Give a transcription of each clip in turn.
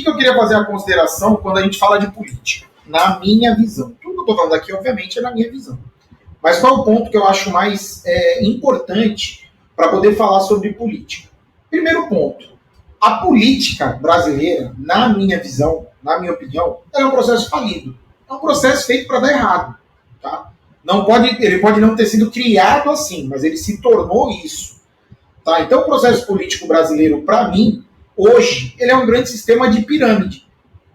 que eu queria fazer a consideração quando a gente fala de política? Na minha visão. Tudo que eu estou falando aqui, obviamente, é na minha visão. Mas qual é o ponto que eu acho mais importante para poder falar sobre política? Primeiro ponto. A política brasileira, na minha visão, na minha opinião, é um processo falido. É um processo feito para dar errado. Tá? Ele pode não ter sido criado assim, mas ele se tornou isso. Tá? Então, o processo político brasileiro, para mim, hoje, ele é um grande sistema de pirâmide.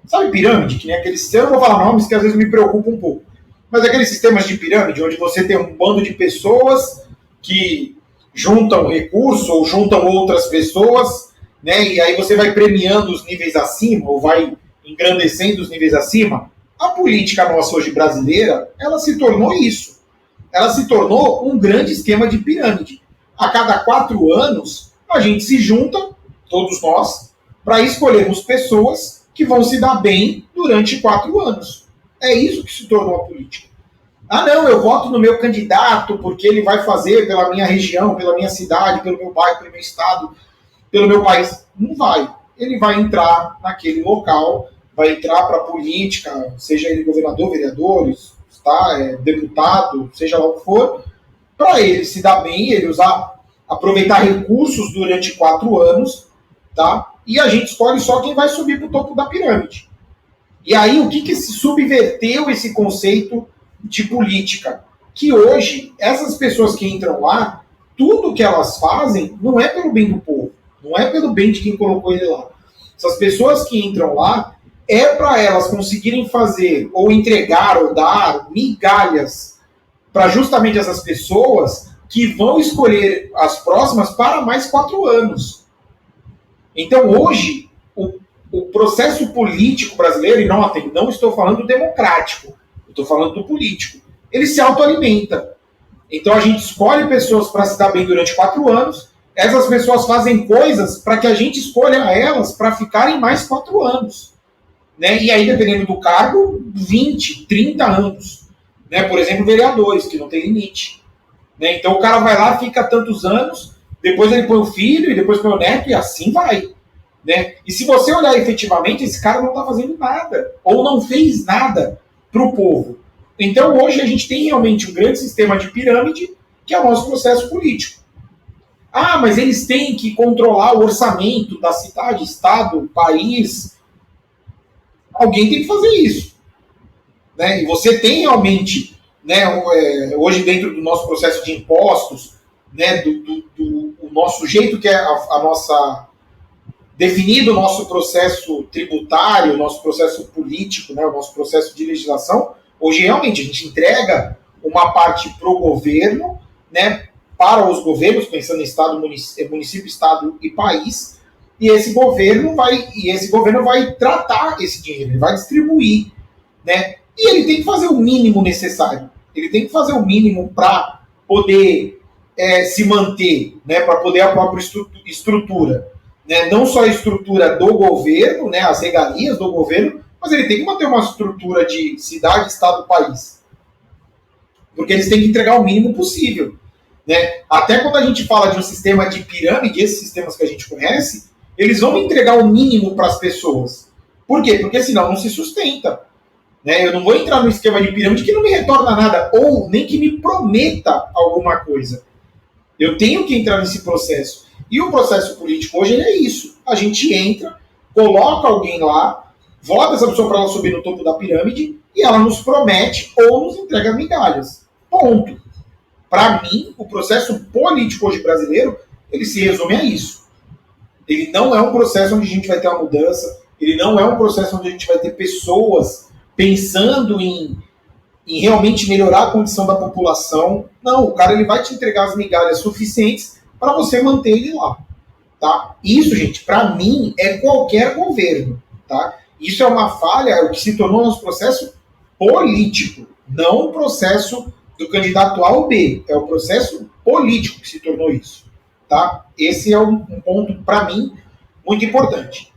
Sabe pirâmide? Que nem aquele sistema, eu não vou falar nomes que às vezes me preocupa um pouco. Mas aqueles sistemas de pirâmide, onde você tem um bando de pessoas que juntam recursos ou juntam outras pessoas, né? E aí você vai premiando os níveis acima, ou vai engrandecendo os níveis acima. A política nossa hoje brasileira, ela se tornou isso. Ela se tornou um grande esquema de pirâmide. A cada 4 anos, a gente se junta, todos nós, para escolhermos pessoas que vão se dar bem durante 4 anos. É isso que se tornou a política. Ah, não, eu voto no meu candidato porque ele vai fazer pela minha região, pela minha cidade, pelo meu bairro, pelo meu estado, pelo meu país. Não vai. Ele vai entrar naquele local, vai entrar para a política, seja ele governador, vereadores, tá, deputado, seja lá o que for, para ele se dar bem, ele aproveitar recursos durante 4 anos, tá? E a gente escolhe só quem vai subir para o topo da pirâmide. E aí, o que se subverteu esse conceito de política? Que hoje, essas pessoas que entram lá, tudo que elas fazem não é pelo bem do povo, não é pelo bem de quem colocou ele lá. Essas pessoas que entram lá, é para elas conseguirem fazer, ou entregar, ou dar migalhas para justamente essas pessoas que vão escolher as próximas para mais 4 anos. Então, hoje, o processo político brasileiro, e notem, não estou falando democrático, estou falando do político, ele se autoalimenta. Então, a gente escolhe pessoas para se dar bem durante 4 anos, essas pessoas fazem coisas para que a gente escolha elas para ficarem mais 4 anos. Né? E aí, dependendo do cargo, 20, 30 anos. Né? Por exemplo, vereadores, que não tem limite. Né? Então, o cara vai lá, fica tantos anos, depois ele põe o filho, e depois põe o neto, e assim vai. Né? E se você olhar efetivamente, esse cara não está fazendo nada, ou não fez nada para o povo. Então, hoje, a gente tem realmente um grande sistema de pirâmide, que é o nosso processo político. Ah, mas eles têm que controlar o orçamento da cidade, estado, país. Alguém tem que fazer isso. Né? E você tem realmente, né, hoje dentro do nosso processo de impostos, né, do nosso jeito que é a nossa... definido o nosso processo tributário, o nosso processo político, né, o nosso processo de legislação, hoje realmente a gente entrega uma parte para o governo, né, para os governos, pensando em estado, município, estado e país, e esse governo vai tratar esse dinheiro, ele vai distribuir, né? E ele tem que fazer o mínimo necessário, ele tem que fazer o mínimo para poder se manter, né? Para poder a própria estrutura, né? Não só a estrutura do governo, né? As regalias do governo, mas ele tem que manter uma estrutura de cidade, estado, país, porque eles têm que entregar o mínimo possível. Né? Até quando a gente fala de um sistema de pirâmide, esses sistemas que a gente conhece, eles vão entregar o mínimo para as pessoas. Por quê? Porque senão não se sustenta. Né? Eu não vou entrar no esquema de pirâmide que não me retorna nada, ou nem que me prometa alguma coisa. Eu tenho que entrar nesse processo. E o processo político hoje é isso. A gente entra, coloca alguém lá, vota essa pessoa para ela subir no topo da pirâmide, e ela nos promete ou nos entrega migalhas. Ponto. Para mim, o processo político hoje brasileiro, ele se resume a isso. Ele não é um processo onde a gente vai ter uma mudança, ele não é um processo onde a gente vai ter pessoas pensando em realmente melhorar a condição da população. Não, o cara ele vai te entregar as migalhas suficientes para você manter ele lá. Tá? Isso, gente, para mim, é qualquer governo. Tá? Isso é uma falha, é o que se tornou nosso processo político, não o processo do candidato A ou B, é o processo político que se tornou isso, tá? Esse é um ponto, para mim, muito importante.